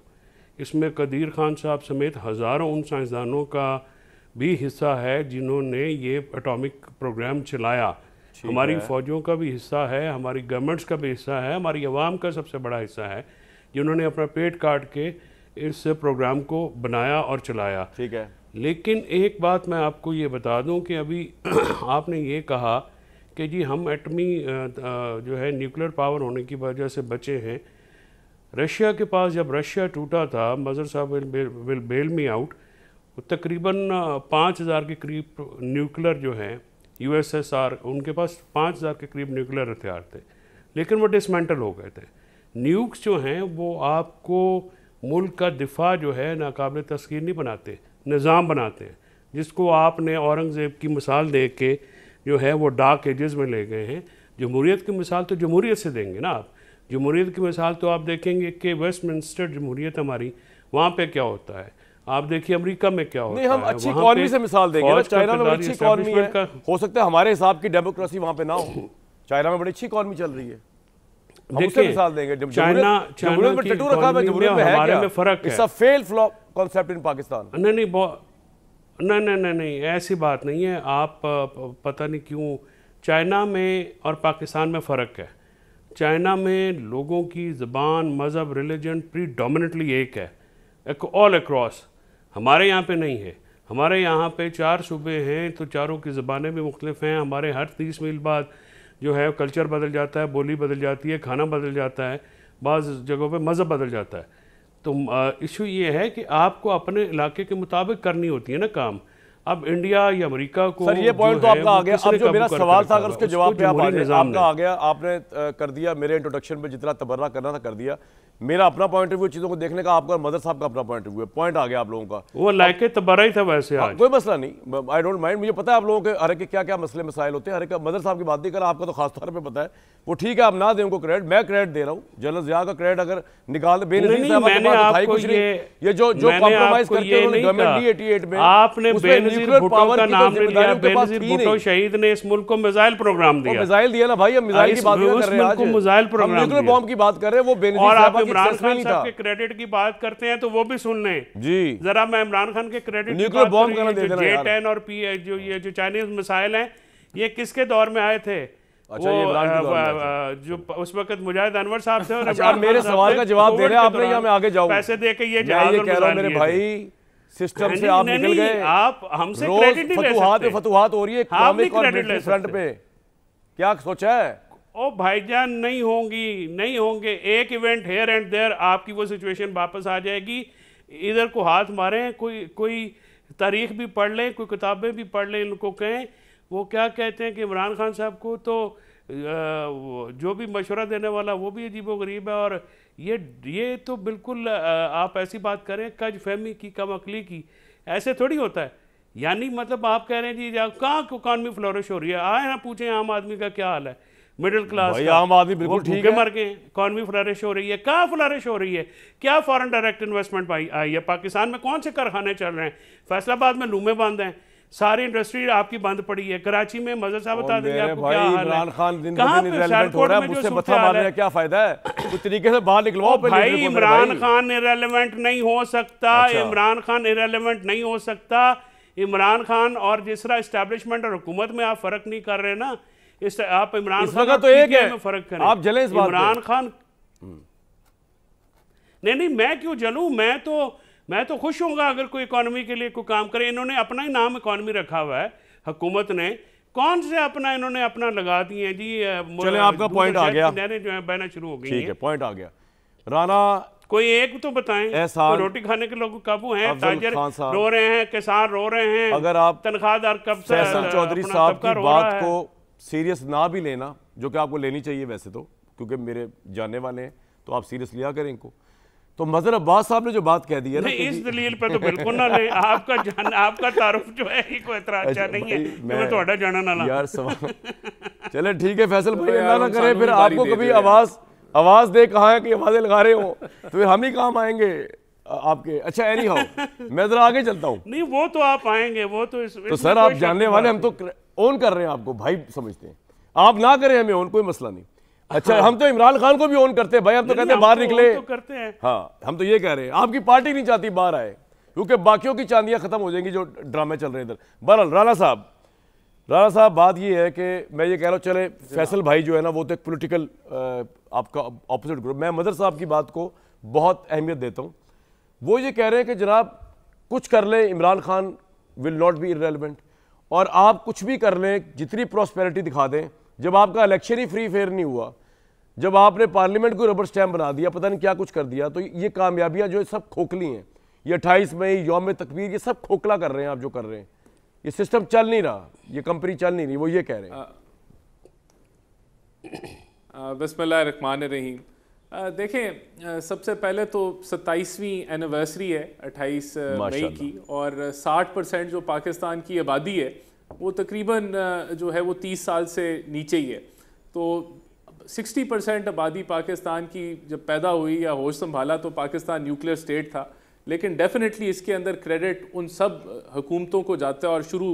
S4: इसमें कदीर खान साहब समेत हज़ारों उन साइंसदानों का भी हिस्सा है जिन्होंने ये एटॉमिक प्रोग्राम चलाया। हमारी फ़ौजों का भी हिस्सा है, हमारी गवर्नमेंट्स का भी हिस्सा है, हमारी आवाम का सबसे बड़ा हिस्सा है जिन्होंने अपना पेट काट के इस प्रोग्राम को बनाया और चलाया।
S1: ठीक है।
S4: लेकिन एक बात मैं आपको ये बता दूं कि अभी आपने ये कहा कि जी हम एटमी जो है न्यूक्लियर पावर होने की वजह से बचे हैं। रशिया के पास जब रशिया टूटा था, मज़र साहब विल बेल मी आउट, तकरीबन 5000 के करीब न्यूक्लियर जो हैं यूएसएसआर, उनके पास 5000 के करीब न्यूक्लियर हथियार थे, लेकिन वो डिसमेंटल हो गए थे। न्यूक्स जो हैं वो आपको मुल्क का दिफा जो है नाकाबिल तस्कीर नहीं बनाते, निज़ाम बनाते हैं, जिसको आपने औरंगज़ेब की मिसाल दे के जो है वो डार्क एजेस में ले गए हैं। जमहूरियत की मिसाल तो जमहूरियत से देंगे ना आप। जमहूरियत की मिसाल तो आप देखेंगे कि वेस्टमिंस्टर जमहूरियत हमारी, वहाँ पे क्या होता है, आप देखिए अमेरिका में क्या होता है।
S1: हम अच्छी इकॉनमी से मिसाल देंगे ना, चाइना में बड़ी अच्छी इकॉनमी है, हो सकता है हमारे हिसाब की डेमोक्रेसी वहाँ पे ना हो, चाइना में बड़ी अच्छी इकॉनमी चल रही है,
S4: देखिए
S1: मिसाल देंगे।
S4: चाइना
S1: में टैटू रखा है, जमहूरियत में है क्या?
S4: फर्क है।
S1: It's a fail flop concept in Pakistan.
S4: नहीं, ऐसी बात नहीं है। आप पता नहीं क्यों, चाइना में और पाकिस्तान में फ़र्क है। चाइना में लोगों की ज़बान, मज़हब, रिलीजन प्रीडोमिनेटली एक है, ऑल अक्रॉस। हमारे यहाँ पे नहीं है। हमारे यहाँ पे 4 सूबे हैं तो चारों की ज़बानें भी मुख्तलिफ हैं। हमारे हर 30 मील बाद जो है कल्चर बदल जाता है, बोली बदल जाती है, खाना बदल जाता है, बाज़ जगहों पे मज़हब बदल जाता है। तो इशू ये है कि आपको अपने इलाके के मुताबिक करनी होती है ना काम। अब इंडिया या अमेरिका को,
S1: सर ये पॉइंट तो आपका आ गया। अब जो मेरा सवाल था, अगर उसके जवाब पे आप आपका आ गया, आपने कर दिया, मेरे इंट्रोडक्शन में जितना तबर्रा करना था कर दिया। मेरा अपना पॉइंट ऑफ व्यू चीज़ों को देखने का, आपका मदर साहब का अपना पॉइंट ऑफ व्यू, पॉइंट आ गया आप लोगों का।
S4: वो लायके तबर्रा ही था वैसे आज।
S1: कोई मसला नहीं, आई डोंट माइंड। मुझे पता है आप लोगों के हर एक के क्या क्या मसले मसाइल होते हैं, हर एक। मदर साहब की बात नहीं कर, आपका तो खास तौर पर पता है। वो ठीक है, आप ना दें उनको क्रेडिट, मैं क्रेडिट दे रहा हूँ। जनरल जिया का क्रेडिट अगर निकाल दे, ये जो कॉम्प्रोमाइज करके गवर्नमेंट 88 में आपने बेनज़ीर भुट्टो का नाम नहीं लिया। बेनज़ीर भुट्टो शहीद ने इस मुल्क को मिसाइल प्रोग्राम दिया। मिसाइल दिया ना भाई, हम मिसाइल की बात कर रहे हैं आज, मिसाइल प्रोग्राम, न्यूक्लियर बॉम्ब की बात कर रहे हैं। वो बेनज़ीर साहब की इमरान खान साहब के क्रेडिट की बात करते हैं तो वो भी सुन लें जी जरा। मैं इमरान खान के क्रेडिट, न्यूक्लियर बॉम्ब का J-10 और जो चाइनीज मिसाइल हैं, ये किसके दौर में आए थे? अच्छा, वो जो उस वक्त मुजाहिद अनवर साहब थे। अच्छा, मेरे सवाल का जवाब दे रहे हैं आपने, या मैं आगे जाऊं? पैसे दे के ये जहाज कह रहा हूं मेरे भाई, सिस्टम से आप निकल गए। आप हमसे क्रेडिट नहीं ले सकते। फतुहात हो रही है इकोनॉमिक और मिलिट्री फ्रंट पे, क्या सोचा है? ओ भाईजान, नहीं होंगे। एक इवेंट हेयर एंड देयर, आपकी वो सिचुएशन वापस आ जाएगी। इधर को हाथ मारें, कोई तारीख भी पढ़ लें, कोई किताबें भी पढ़ लें, इनको कहें वो क्या कहते हैं कि इमरान खान साहब को तो जो भी मशवरा देने वाला वो भी अजीबोगरीब है। और ये तो बिल्कुल आप ऐसी बात करें कज फहमी की, कम अकली की, ऐसे थोड़ी होता है। यानी मतलब आप कह रहे हैं जी कहाँ इकॉनमी फ्लोरिश हो रही है? आए ना पूछें आम आदमी का क्या हाल है, मिडिल क्लास का, आम आदमी बिल्कुल ठीक है, मर गए। इकॉनमी फ्लरिश हो रही है, कहाँ फ्लरिश हो रही है? क्या फॉरेन डायरेक्ट इन्वेस्टमेंट आई है? पाकिस्तान में कौन से कारखाने चल रहे हैं? फैसलाबाद में लूमें बंद हैं, सारी इंडस्ट्री आपकी बंद पड़ी है। कराची में मजर साहब बता देंगे आपको क्या हाल है। इमरान खान कहाँ पे सियालकोट में जो सूरत हाल है, क्या फायदा है? कुछ तरीके से बाहर निकलवाओ भाई। इमरान खान इररिलेवेंट नहीं हो सकता। इमरान खान इररिलेवेंट नहीं हो सकता। इमरान खान और जिस तरह एस्टैब्लिशमेंट और हुकूमत में आप फर्क नहीं कर रहे ना, इस आप इमरान खान तो एक है, फर्क करें। आप जले इस बात इमरान खान नहीं, मैं क्यों जलूं? मैं तो खुश होऊंगा अगर कोई इकोनॉमी के लिए कोई काम करे। इन्होंने अपना ही नाम इकोनॉमी रखा हुआ है, हुकूमत ने। कौन से अपना इन्होंने अपना लगा दिए हैं जी। चले, आपका पॉइंट आ गया, जो है बहना शुरू हो गई है। पॉइंट आ गया। राना कोई एक तो बताएं, रोटी खाने के लोग काबू हैं, ताजर रो रहे हैं, किसान रो रहे हैं, अगर आप तनख्वाहदार कब से चौधरी साहब की बात को सीरियस ना भी लेना, जो कि आपको लेनी चाहिए वैसे तो, क्योंकि मेरे जानने वाले हैं, तो आप सीरियस लिया करें इनको। तो मजहर अब्बास साहब ने जो बात कह दी है ना, इस दलील पे तो बिल्कुल ना ले। आपका तारुफ जो है कोई इतना अच्छा नहीं है, मैं जाना ना यार सवाल। चले ठीक है फैसल भाई, अल्लाह ना करे फिर आपको कभी आवाज आवाज दे कहाँ है कि आवाजें लगा रहे हो, तो फिर हम ही काम आएंगे आपके। अच्छा एनी हाउ, मैं जरा आगे चलता हूँ।
S4: नहीं वो तो आप आएंगे, वो तो
S1: तो सर आप जानने वाले, हम तो ऑन कर रहे हैं आपको भाई समझते हैं, आप ना करें हमें ऑन, कोई मसला नहीं। अच्छा हम तो इमरान खान को भी ऑन करते हैं भाई, हम तो कहते हैं बाहर निकले
S4: तो करते हैं।
S1: हाँ हम तो ये कह रहे हैं, आपकी पार्टी नहीं चाहती बाहर आए, क्योंकि बाकियों की चांदियां खत्म हो जाएंगी जो ड्रामे चल रहे हैं इधर। बहरहाल राणा साहब बात ये है कि मैं ये कह रहा हूँ, चले फैसल भाई जो है ना वो तो एक पॉलिटिकल आपका ऑपोजिट ग्रुप, मैं मदर साहब की बात को बहुत अहमियत देता हूँ। वो ये कह रहे हैं कि जनाब कुछ कर लें, Imran Khan will not be irrelevant, और आप कुछ भी कर लें, जितनी प्रॉस्पेरिटी दिखा दें, जब आपका इलेक्शन ही फ्री फेयर नहीं हुआ, जब आपने पार्लियामेंट को रबर स्टैम्प बना दिया, पता नहीं क्या कुछ कर दिया, तो ये कामयाबियां जो सब खोखली हैं, ये 28 मई यौम तकबीर, ये सब खोखला कर रहे हैं आप जो कर रहे हैं, ये सिस्टम चल नहीं रहा, ये कंपनी चल नहीं रही, वो ये कह रहे हैं।
S5: बिस्मिल्लाहिर्रहमानिर्रहीम। देखें सबसे पहले तो 27वीं एनिवर्सरी है 28 मई की, और 60% जो पाकिस्तान की आबादी है वो तकरीबन जो है वो 30 साल से नीचे ही है। तो 60% आबादी पाकिस्तान की जब पैदा हुई या होश संभाला तो पाकिस्तान न्यूक्लियर स्टेट था, लेकिन डेफिनेटली इसके अंदर क्रेडिट उन सब हुकूमतों को जाता है, और शुरू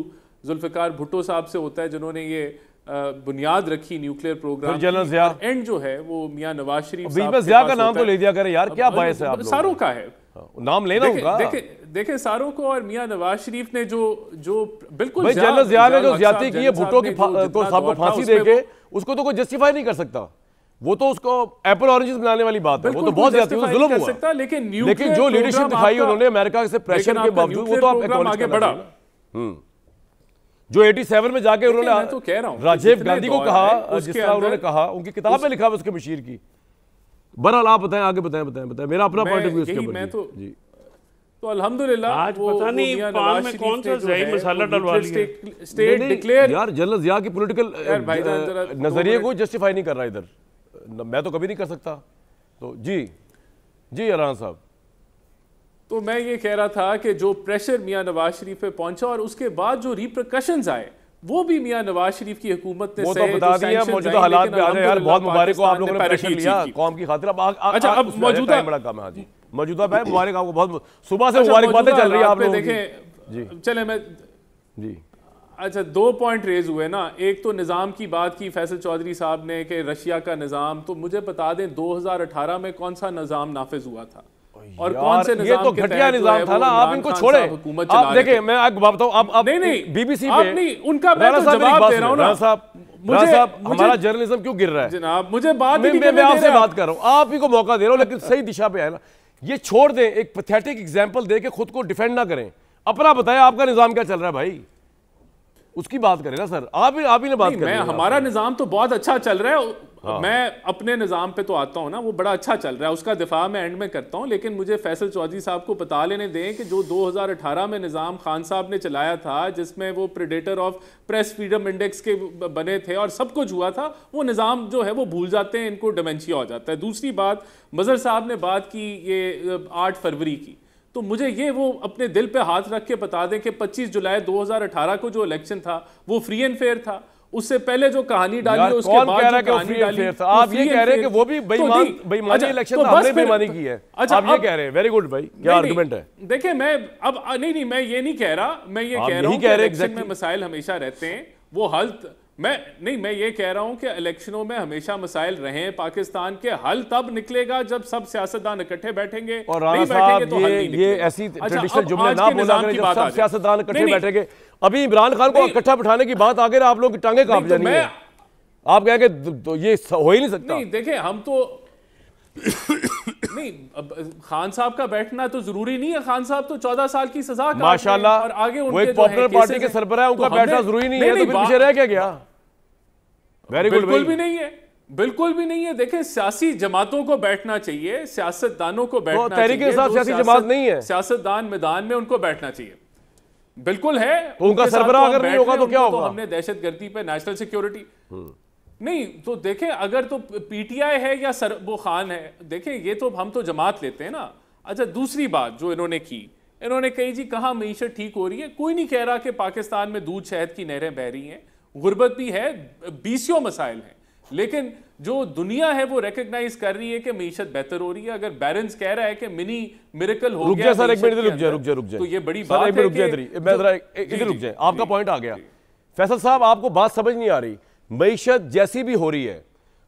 S5: जुल्फ़िकार भुट्टो साहब से होता है जिन्होंने ये बुनियाद रखी nuclear program.
S1: General Zia
S5: and जो है वो मियां नवाज शरीफ
S1: बीच में ज़िया का नाम तो ले दिया करें यार, क्या बायस है आप लोगों
S5: सारों का है
S1: नाम लेना होगा।
S5: देखे सारों को, और मियां नवाज शरीफ ने जो बिल्कुल
S1: भाई जनरल ज़िया ने जो ज्यादती की है भुट्टो की को फांसी देके, उसको तो कोई जस्टिफाई नहीं कर सकता, वो तो उसको एप्पल ऑरेंजेस बनाने वाली बात है, वो तो बहुत ज्यादा जुल्म हुआ। लेकिन जो लीडरशिप दिखाई उन्होंने अमेरिका से प्रेशर के बावजूद, वो तो आप एक्नॉलेज
S5: आगे बढ़ा।
S1: जो 87 में जाके उन्होंने
S5: तो कह रहा हूं
S1: राजीव गांधी को कहा, जिस तरह उन्होंने कहा, उनकी किताब में लिखा है उसके मशीर की। बहरहाल आप बताएं, आगे बताएं, मेरा अपना पॉइंट ऑफ व्यू इसके ऊपर जी।
S5: तो अल्हम्दुलिल्लाह
S4: आज पता नहीं पान में कौन सा सही मसाला डलवा लिया,
S5: स्टेट डिक्लेयर।
S1: यार जनरल ज़िया की पॉलिटिकल नजरिए को जस्टिफाई नहीं कर रहा इधर, मैं तो कभी नहीं कर सकता। तो जी राणा साहब,
S5: तो मैं ये कह रहा था कि जो प्रेशर मियां नवाज शरीफ पे पहुंचा और उसके बाद जो रिपरकशंस आए वो भी मियां नवाज शरीफ की हुकूमत ने
S1: वो तो बता दिया। मौजूदा हालात में आ जाए यार, बहुत मुबारक हो आप लोगों ने प्रेशर लिया कौम की खातिर।
S5: अच्छा अब मौजूदा
S1: बड़ा काम है। हाँ जी मौजूदा भाई मुबारक आपको, बहुत सुबह से मुबारकबादें चल रही है आप लोगों की जी।
S5: चले मैं
S1: जी
S5: अच्छा 2 पॉइंट रेज हुए ना, एक तो निज़ाम की बात की फैसल चौधरी साहब ने कि रशिया का निज़ाम, तो मुझे बता दें 2018 में कौन सा निज़ाम नाफिज हुआ था और कौन से
S1: ये तो घटिया निजाम था ना, आप इनको छोड़े। आप देखिए मैं आपको बताऊं, आप
S5: नहीं
S1: बीबीसी
S5: पे नहीं उनका मैं तो जवाब दे रहा हूं ना
S1: मुझे हमारा जर्नलिज्म क्यों गिर रहा है
S5: जनाब, मुझे बात
S1: मैं आपसे बात कर रहा हूं, आप ही को मौका दे रहा हूं, लेकिन सही दिशा पे है ना। ये छोड़ दें, एक पैथेटिक एग्जांपल दे के खुद को डिफेंड ना करें, अपना बताएं आपका निजाम क्या चल रहा है भाई, उसकी बात करें ना सर। आप ही ने बात करें।
S5: हमारा निजाम तो बहुत अच्छा चल रहा है। हाँ। मैं अपने निज़ाम पे तो आता हूँ ना, वो बड़ा अच्छा चल रहा है, उसका दिफा मैं एंड में करता हूँ, लेकिन मुझे फैसल चौधरी साहब को बता लेने दें कि जो 2018 में निज़ाम खान साहब ने चलाया था, जिसमें वो predator of press freedom index के बने थे और सब कुछ हुआ था, वो निज़ाम जो है वो भूल जाते हैं, इनको डिमेंशिया हो जाता है। दूसरी बात, मज़हर साहब ने बात की ये 8 फरवरी की, तो मुझे ये वो अपने दिल पे हाथ रख के बता दें कि 25 जुलाई 2018 को जो इलेक्शन था वो फ्री एंड फेयर था। उससे पहले जो कहानी डाली उसके बाद जो कहानी डाली,
S1: आप ये कह रहे हैं कि वो भी बेईमानी इलेक्शन था, हमने बेईमानी की है। अच्छा आप ये कह रहे हैं, वेरी गुड भाई, क्या आर्गुमेंट है?
S5: देखिए मैं अब नहीं मैं ये नहीं कह रहा, मैं ये कह रहा हूं कि इलेक्शन में मसाइल हमेशा रहते हैं, वो हल मैं ये कह रहा हूं कि इलेक्शनों में हमेशा मसाइल रहे हैं पाकिस्तान के, हल तब निकलेगा जब सब सियासतदान इकट्ठे बैठेंगे।
S1: और राणा साहब ये ऐसी ट्रेडिशनल जुमले ना बोला करें, जब सब सियासतदान इकट्ठे बैठेंगे। अभी इमरान खान को इकट्ठा बिठाने की बात आगे आप लोग की टांगे कांप जानी है, आप कहेंगे तो ये हो ही नहीं सकता।
S5: नहीं देखिए हम तो नहीं, खान साहब का बैठना तो जरूरी नहीं है, खान साहब तो 14 साल की सजा का
S1: माशाल्लाह,
S5: और आगे
S1: वो एक पॉपुलर पार्टी के सरबराह, उनका बैठना जरूरी नहीं है, तो फिर पीछे रह क्या गया? Very good.
S5: बिल्कुल भी नहीं है, बिल्कुल भी नहीं है। देखें सियासी जमातों को बैठना चाहिए, सियासतदानों को बैठना चाहिए।
S1: तहरीक इंसाफ सियासी जमात नहीं है,
S5: सियासतदान मैदान में उनको बैठना चाहिए, बिल्कुल है।
S1: तो उनका सरबराह अगर नहीं होगा तो क्या होगा?
S5: हमने दहशतगर्दी पे नेशनल सिक्योरिटी नहीं, तो देखें अगर तो पीटीआई है या वो खान है, देखें ये तो हम तो जमात लेते हैं ना। अच्छा दूसरी बात जो इन्होंने की, इन्होंने कही जी कहाँ मईशत ठीक हो रही है। कोई नहीं कह रहा कि पाकिस्तान में दूध शहद की नहरें बह रही हैं, गुर्बत भी है, 20 मसाइल हैं, लेकिन जो दुनिया है वो रिकग्नाइज कर रही है कि मीशत बेहतर हो रही है। अगर बैरेंस कह रहा है कि मिनी मिरेकल हो गया,
S1: सर एक मिनट रुक जाए,
S5: तो ये बड़ी
S1: बात है। इधर रुक जाए, आपका पॉइंट आ गया। फैसल साहब, आपको बात समझ नहीं आ रही। मईशत जैसी भी हो रही है,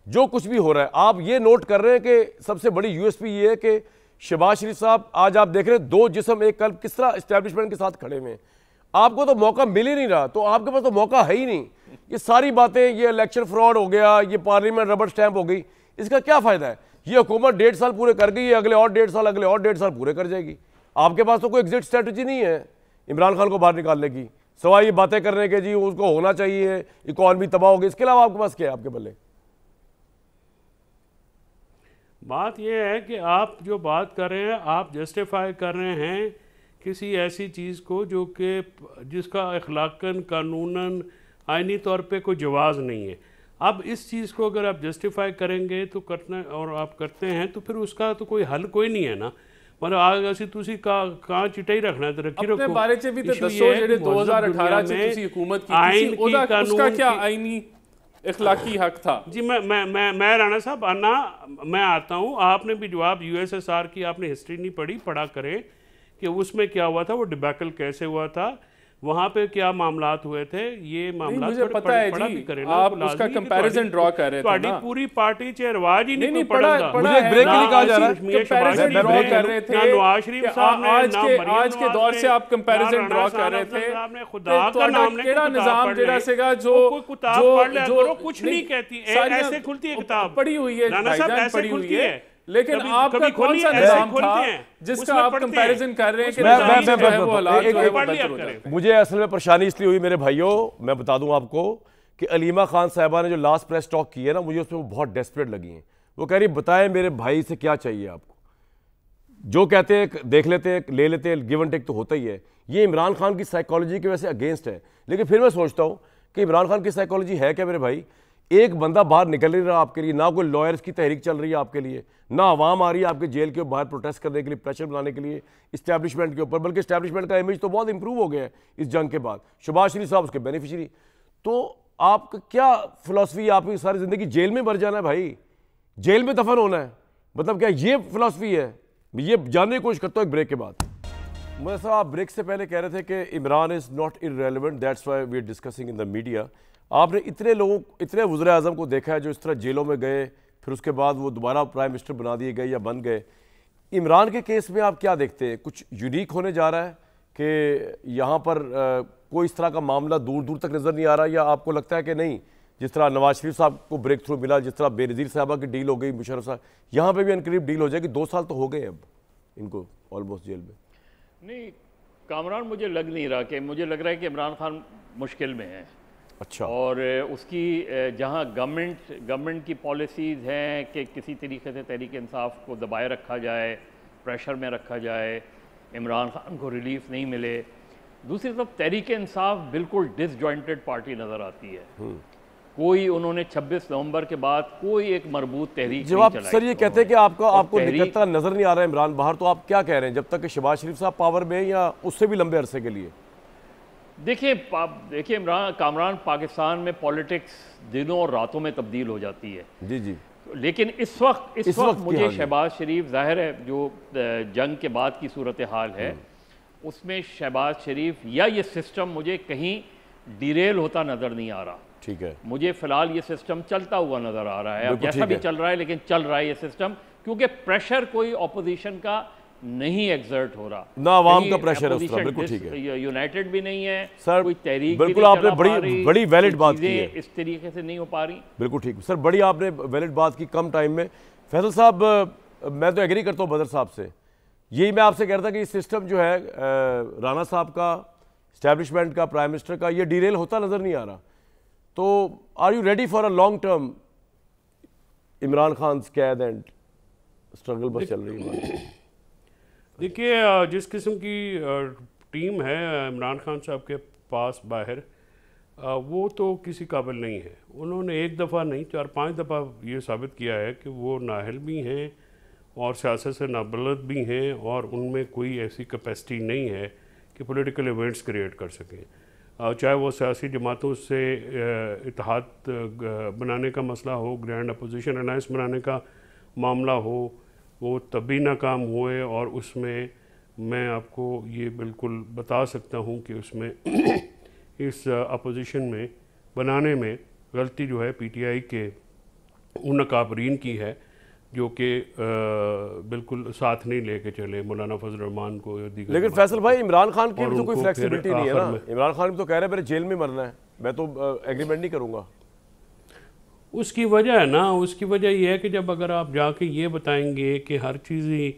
S1: जो कुछ भी हो रहा है, आप ये नोट कर रहे हैं कि सबसे बड़ी यूएसपी ये है कि शहबाज शरीफ साहब, आज आप देख रहे हैं दो जिस्म एक कल किस तरह एस्टेब्लिशमेंट के साथ खड़े हुए हैं। आपको तो मौका मिल ही नहीं रहा, तो आपके पास तो मौका है ही नहीं। ये सारी बातें, ये इलेक्शन फ्रॉड हो गया, ये पार्लियामेंट रबर स्टैंप हो गई, इसका क्या फायदा है? ये हुकूमत 1.5 साल पूरे कर गई है, अगले और 1.5 साल, अगले और 1.5 साल पूरे कर जाएगी। आपके पास तो कोई एग्जिट स्ट्रेटजी नहीं है इमरान खान को बाहर निकालने की, सवाई ये बातें करने के जी उसको होना चाहिए, इकॉनमी तबाह होगी। इसके अलावा आपके पास क्या है आपके बल्ले?
S4: बात यह है कि आप जो बात कर रहे हैं, आप जस्टिफाई कर रहे हैं किसी ऐसी चीज़ को जो कि जिसका अखलाकन, कानूनन, आइनी तौर पे कोई जवाज़ नहीं है। अब इस चीज़ को अगर आप जस्टिफाई करेंगे तो करना, और आप करते हैं, तो फिर उसका तो कोई हल कोई नहीं है ना। मतलब आग असी तुसी कहाँ चिटाई रखना तो रखी रखो।
S5: बारे च भी तो दसो जेडे 2018 च तुसी हुकूमत की थी, उसका क्या आईनी इखलाकी हक था?
S4: जी मैं राणा साहब आना, मैं आता हूँ। आपने भी जवाब यूएसएसआर की आपने हिस्ट्री नहीं पढ़ा करें कि उसमें क्या हुआ था, वो डिबैकल कैसे हुआ था, वहाँ पे क्या मामलात हुए थे। ये मामला
S5: मुझे पता है जी, आप उसका कंपैरिजन ड्रॉ कर रहे थे ना।
S4: पूरी पार्टी चे रिवाज ही नहीं
S5: पड़ा।
S1: मुझे एक ब्रेक नहीं कहा जा रहा है,
S5: कंपैरिजन ड्रॉ कर रहे थे।
S4: नवाज शरीफ साहब ने
S5: आज के दौर से आप कंपैरिजन ड्रॉ कर रहे थे।
S4: खुदा का नाम ले,
S5: केड़ा निजाम जेड़ा सेगा जो
S4: कुछ नहीं कहती, ऐसे खुलती है किताब,
S5: पढ़ी हुई है भाईजान, पढ़ी हुई है। लेकिन आपका कौन सा निजाम था जिसका आप कंपैरिजन कर रहे हैं कि
S1: मुझे असल में परेशानी इसलिए हुई मेरे भाइयों, मैं बता दूं आपको कि अलीमा खान साहिबा ने जो लास्ट प्रेस टॉक की है ना, मुझे उसमें बहुत डेस्परेट लगी हैं। वो कह रही बताएं मेरे भाई से क्या चाहिए आपको, जो कहते हैं देख लेते हैं, ले लेते हैं, गिव एंड टेक तो होता ही है। ये इमरान खान की साइकोलॉजी की वजह से अगेंस्ट है। लेकिन फिर मैं सोचता हूँ कि इमरान खान की साइकोलॉजी है क्या मेरे भाई? एक बंदा बाहर निकल नहीं रहा आपके लिए, ना कोई लॉयर्स की तहरीक चल रही है आपके लिए, ना आवाम आ रही है आपके जेल के बाहर प्रोटेस्ट करने के लिए, प्रेशर बनाने के लिए इस्टेब्लिशमेंट के ऊपर। बल्कि इस्टेब्लिशमेंट का इमेज तो बहुत इंप्रूव हो गया है इस जंग के बाद। शहबाज शरीफ साहब उसके बेनिफिशियरी। तो आपका क्या फिलॉसफी है? आपकी सारी ज़िंदगी जेल में मर जाना है भाई, जेल में दफन होना है, मतलब क्या ये फिलॉसफी है? ये जानने की कोशिश करता हूँ एक ब्रेक के बाद। मुझे साहब, आप ब्रेक से पहले कह रहे थे कि Imran is not irrelevant, that's why we are discussing in the media. आपने इतने लोगों, इतने वज़ीर आज़म को देखा है जो इस तरह जेलों में गए, फिर उसके बाद वो दोबारा प्राइम मिनिस्टर बना दिए गए या बन गए। इमरान के केस में आप क्या देखते हैं? कुछ यूनिक होने जा रहा है कि यहाँ पर कोई इस तरह का मामला दूर दूर तक नज़र नहीं आ रहा, या आपको लगता है कि नहीं, जिस तरह नवाज शरीफ साहब को ब्रेक थ्रू मिला, जिस तरह बेनज़ीर साहबा की डील हो गई, मुशर्रफ साहब, यहाँ पर भी अनकरीब डील हो जाएगी? 2 साल तो हो गए अब इनको ऑलमोस्ट जेल में।
S3: नहीं कामरान, मुझे लग नहीं रहा कि, मुझे लग रहा है कि इमरान खान मुश्किल में है।
S1: अच्छा।
S3: और उसकी जहाँ गवर्नमेंट की पॉलिसीज़ हैं कि किसी तरीके से तहरीक इंसाफ को दबाए रखा जाए, प्रेशर में रखा जाए, इमरान खान को रिलीफ नहीं मिले। दूसरी तरफ तहरीक इंसाफ बिल्कुल डिसजॉइंटेड पार्टी नज़र आती है। कोई उन्होंने 26 नवंबर के बाद कोई एक मरबूत तहरीक
S1: जब आप सर ये कहते हैं कि आपको निकलता नजर नहीं आ रहा है इमरान बाहर, तो आप क्या कह रहे हैं? जब तक कि शहबाज शरीफ साहब पावर में, या उससे भी लंबे अरसे के लिए?
S3: देखिए कामरान, पाकिस्तान में पॉलिटिक्स दिनों और रातों में तब्दील हो जाती है।
S1: जी जी।
S3: लेकिन इस वक्त मुझे शहबाज शरीफ, जाहिर है जो जंग के बाद की सूरत हाल है उसमें शहबाज शरीफ या ये सिस्टम मुझे कहीं डिरेल होता नज़र नहीं आ रहा।
S1: ठीक है,
S3: मुझे फ़िलहाल ये सिस्टम चलता हुआ नज़र आ रहा है। अब जैसा भी चल रहा है, लेकिन चल रहा है ये सिस्टम, क्योंकि प्रेशर कोई ऑपोजिशन का नहीं एग्जर्ट हो रहा,
S1: ना आवाम का प्रेशर है उस तरह। बिल्कुल ठीक है,
S3: यूनाइटेड भी नहीं है
S1: सर,
S3: कोई तहरीक,
S1: बिल्कुल आपने बड़ी वैलिड बात की है,
S3: इस तरीके से नहीं हो पा रही।
S1: बिल्कुल ठीक सर, बड़ी आपने वैलिड बात की कम टाइम में। फैसल साहब, मैं तो एग्री करता हूँ बदर साहब से, यही मैं आपसे कह रहा था कि सिस्टम जो है राणा साहब का, इस्टेब्लिशमेंट का, प्राइम मिनिस्टर का, ये डिरेल होता नजर नहीं आ रहा। तो are you ready for a long term Imran Khan कैद एंड स्ट्रगल बस चल रही है?
S4: देखिए, जिस किस्म की टीम है इमरान खान साहब के पास बाहर, वो तो किसी काबिल नहीं है। उन्होंने एक दफ़ा नहीं 4-5 दफ़ा ये साबित किया है कि वो नाअहल भी हैं और सियासत से नाबलद भी हैं, और उनमें कोई ऐसी कैपेसिटी नहीं है कि पॉलिटिकल इवेंट्स क्रिएट कर सकें। चाहे वो सियासी जमातों से इत्तेहाद बनाने का मसला हो, ग्रैंड अपोजिशन अलायंस बनाने का मामला हो, वो तभी नाकाम हुए। और उसमें मैं आपको ये बिल्कुल बता सकता हूँ कि उसमें इस अपोजिशन में बनाने में गलती जो है पीटीआई के उन अकाबरीन की है जो कि बिल्कुल साथ नहीं लेके चले मौलाना फजल रहमान को।
S1: लेकिन फैसल भाई, इमरान खान की भी तो कोई फ्लेक्सिबिलिटी नहीं है ना। इमरान खान भी तो कह रहे हैं मेरे जेल में मरना है, मैं तो एग्रीमेंट नहीं करूँगा।
S4: उसकी वजह है ना, उसकी वजह यह है कि जब अगर आप जाके ये बताएंगे कि हर चीज़ ही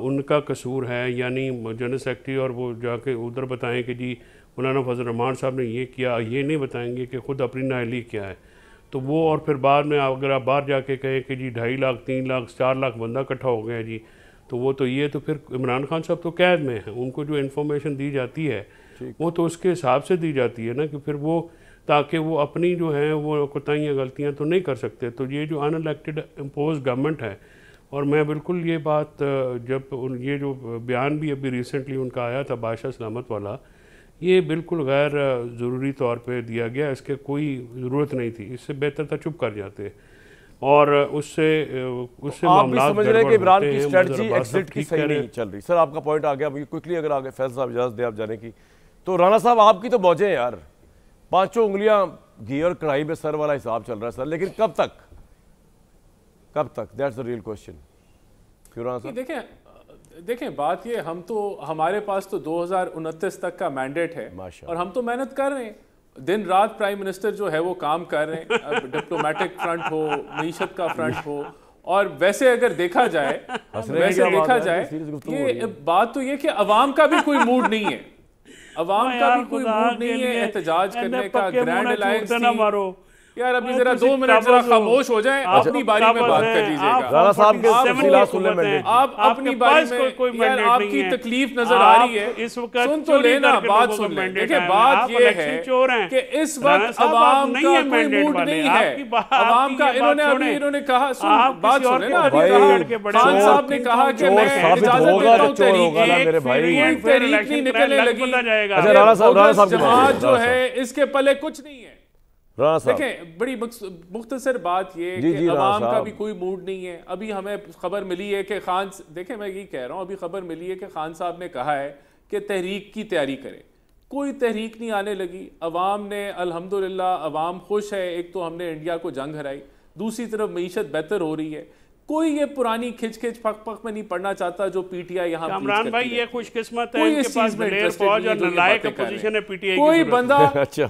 S4: उनका कसूर है, यानी जनरल सेक्रेटरी, और वो जाके उधर बताएं कि जी मौलाना फजल रहमान साहब ने ये किया, ये नहीं बताएंगे कि ख़ुद अपनी नाअहली क्या है, तो वो और फिर बाद में अगर आप बाहर जाके कहें कि जी 2.5 लाख 3 लाख 4 लाख बंदा इकट्ठा हो गया जी, तो वो तो ये, तो फिर इमरान खान साहब तो कैद में हैं, उनको जो इन्फॉर्मेशन दी जाती है वो तो उसके हिसाब से दी जाती है ना, कि फिर वो ताकि वो अपनी जो है वो कोताहियाँ गलतियाँ तो नहीं कर सकते। तो ये जो अनइलेक्टेड इम्पोज गवर्नमेंट है, और मैं बिल्कुल ये बात जब ये जो बयान भी अभी रिसेंटली उनका आया था बादशाह सलामत वाला, ये बिल्कुल गैर ज़रूरी तौर पे दिया गया, इसके कोई ज़रूरत नहीं थी, इससे बेहतर था चुप कर जाते। और उससे
S1: मामला समझ रहे हैं कि इमरान की स्ट्रेटजी एग्जिट की सही नहीं चल रही। सर आपका पॉइंट आ गया, अभी क्विकली अगर आगे फैसल साहब इजाज़त दें आप जाने की। तो राणा साहब आपकी तो मौजें हैं यार, 5 उंगलियां घी और कढ़ाई में सर वाला हिसाब चल रहा है सर, लेकिन कब तक दैट्स द रियल क्वेश्चन। क्यों राणा साहब?
S5: देखें बात ये, हम तो हमारे पास तो 2029 तक का मैंडेट है और हम तो मेहनत कर रहे हैं, दिन रात प्राइम मिनिस्टर जो है वो काम कर रहे हैं, डिप्लोमेटिक फ्रंट हो, मईशत का फ्रंट हो। और वैसे अगर देखा जाए ये बात तो ये कि अवाम का भी कोई मूड नहीं है, अवाम का भी कोई मूड नहीं है एहतजाज करने का। ग्रैंड अलायंस यार अभी जरा 2 मिनट जरा खामोश हो जाए, अपनी बारी में बात कर लीजिएगा।
S1: राणा साहब के तफसीलात सुन लें,
S5: आप अपनी बारी में, यार आपकी तकलीफ नजर आ रही है, सुन तो लेना, बात सुन लें। देखिए बात ये है कि इस वक्त अवाम का कोई मूड नहीं है, अवाम का इन्होंने कहा, सुन बात सुन लेना, खान साहब ने कहा कि मैं इजाजत देता हूं तहरीक, कोई तहरीक नहीं निकलने लगी, जमात जो है इसके पले कुछ नहीं है। देखें बड़ी मुख्तसर बात ये कि अवाम का भी कोई मूड नहीं है। अभी हमें खबर मिली है कि देखें मैं ये कह रहा हूँ, अभी खबर मिली है कि खान साहब ने कहा है कि तहरीक की तैयारी करें, कोई तहरीक नहीं आने लगी। अवाम ने अल्हम्दुलिल्लाह, अवाम खुश है, एक तो हमने इंडिया को जंग हराई, दूसरी तरफ मईशत बेहतर हो रही है, कोई ये पुरानी खिच पक में नहीं पढ़ना चाहता जो पीटीआई यहाँ
S4: कामरान भाई ये खुशकिस्मत है, इनके पास दिलेर फौज और नालायक अपोजिशन है पीटीआई की।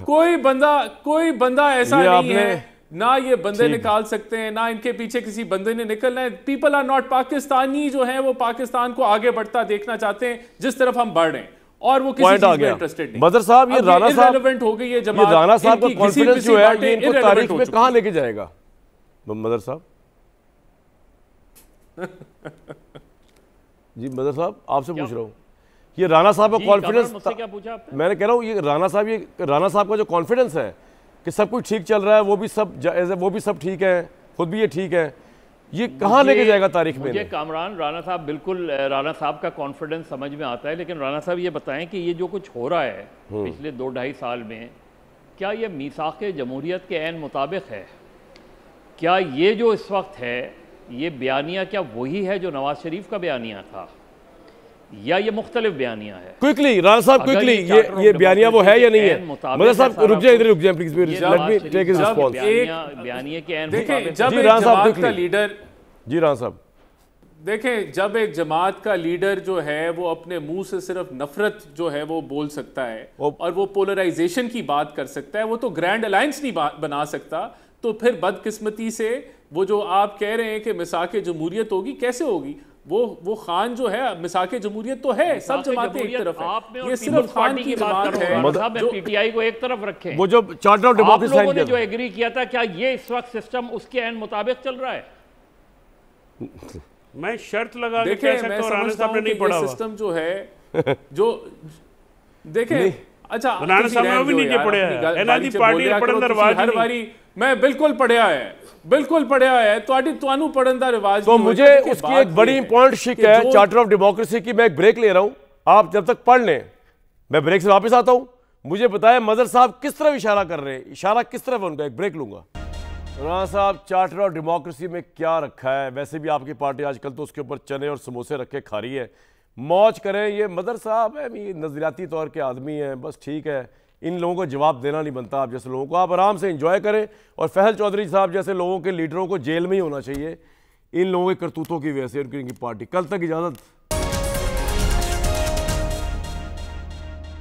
S5: कोई बंदा ऐसा नहीं है, ना ये बंदे निकाल सकते हैं, ना इनके पीछे किसी बंदे ने निकलना है। पीपल आर नॉट पाकिस्तानी जो है वो पाकिस्तान को आगे बढ़ता देखना चाहते हैं जिस तरफ हम बढ़ रहे हैं, और वो किसी चीज में इंटरेस्टेड नहीं।
S1: मदर साहब, ये राणा साहब
S5: हो गई है जमात,
S1: राणा साहब का कॉन्फिडेंस जो है ये इनको तारीख में कहां लेके जाएगा मदर साहब? जी मदर साहब आपसे पूछ रहा हूँ, ये राणा साहब का कॉन्फिडेंस,
S3: क्या पूछा आपने?
S1: मैंने कह रहा हूँ ये राणा साहब का जो कॉन्फिडेंस है कि सब कुछ ठीक चल रहा है, वो भी सब ठीक है, खुद भी ये ठीक है, ये कहाँ लेके जाएगा तारीख में?
S3: मुझे कामरान राणा साहब, बिल्कुल राणा साहब का कॉन्फिडेंस समझ में आता है, लेकिन राणा साहब ये बताएं कि ये जो कुछ हो रहा है पिछले 2-2.5 साल में, क्या ये मीसाक़ जमहूरियत के ऐन मुताबिक है? क्या ये जो इस वक्त है ये बयानिया क्या वही है जो नवाज शरीफ का बयानिया था, या ये मुख्तलिफ बयानिया है? क्विकली
S1: राणा साहब, क्विकली ये बयानिया वो है या नहीं है? मदर साहब रुक जाए please, let me take his response.
S3: बयानिया के ऐन
S5: देखें, जब एक जमात का लीडर,
S1: जी राणा साहब
S5: देखें, जब एक जमात का लीडर जो है वो अपने मुंह से सिर्फ नफरत जो है वो बोल सकता है और वो पोलराइजेशन की बात कर सकता है, वो तो ग्रैंड अलायंस नहीं बना सकता, तो फिर बदकिस्मती से वो जो आप कह रहे हैं कि मिसाक़ जमहूरियत होगी, कैसे होगी? वो खान जो है मिसाक़ जमहूरियत तो है, सब जमातें एक तरफ है, ये सिर्फ खान की जमात है
S3: जो पीटीआई को एक तरफ रखे।
S1: वो जो चार्टर ऑफ डेमोक्रेसी
S3: लोगों ने जो एग्री किया था, क्या ये इस वक्त सिस्टम उसके ऐन मुताबिक चल रहा है?
S4: मैं शर्त लगा के कह सकता हूं राणा साहब ने नहीं पढ़ा
S5: सिस्टम जो है जो देखें, अच्छा
S4: राणा साहब ने भी नहीं पढ़ा है, एनआरडी पार्टी ने पढ़न दा रिवाज
S5: हर बारी मैं बिल्कुल पढ़िया है तुहानू पढ़न दा रिवाज।
S1: तो मुझे उसकी एक बड़ी इंपॉर्टेंट शिक है चार्टर ऑफ डेमोक्रेसी की। मैं एक ब्रेक ले रहा हूं, आप जब तक पढ़ लें मैं ब्रेक से वापस आता हूं, मुझे बताएं मजहर साहब किस तरफ इशारा कर रहे हैं, इशारा किस तरफ है उनका? एक ब्रेक लूंगा। राणा साहब, चार्टर ऑफ डेमोक्रेसी में क्या रखा है? वैसे भी आपकी पार्टी आजकल तो उसके ऊपर चने और समोसे रख के खा रही है, मौज करें। ये मदर साहब है, ये नजरियाती तौर के आदमी हैं, बस ठीक है, इन लोगों को जवाब देना नहीं बनता। आप जैसे लोगों को आप आराम से एंजॉय करें, और फहल चौधरी साहब जैसे लोगों के लीडरों को जेल में ही होना चाहिए इन लोगों के करतूतों की वजह से, उनकी पार्टी। कल तक इजाज़त।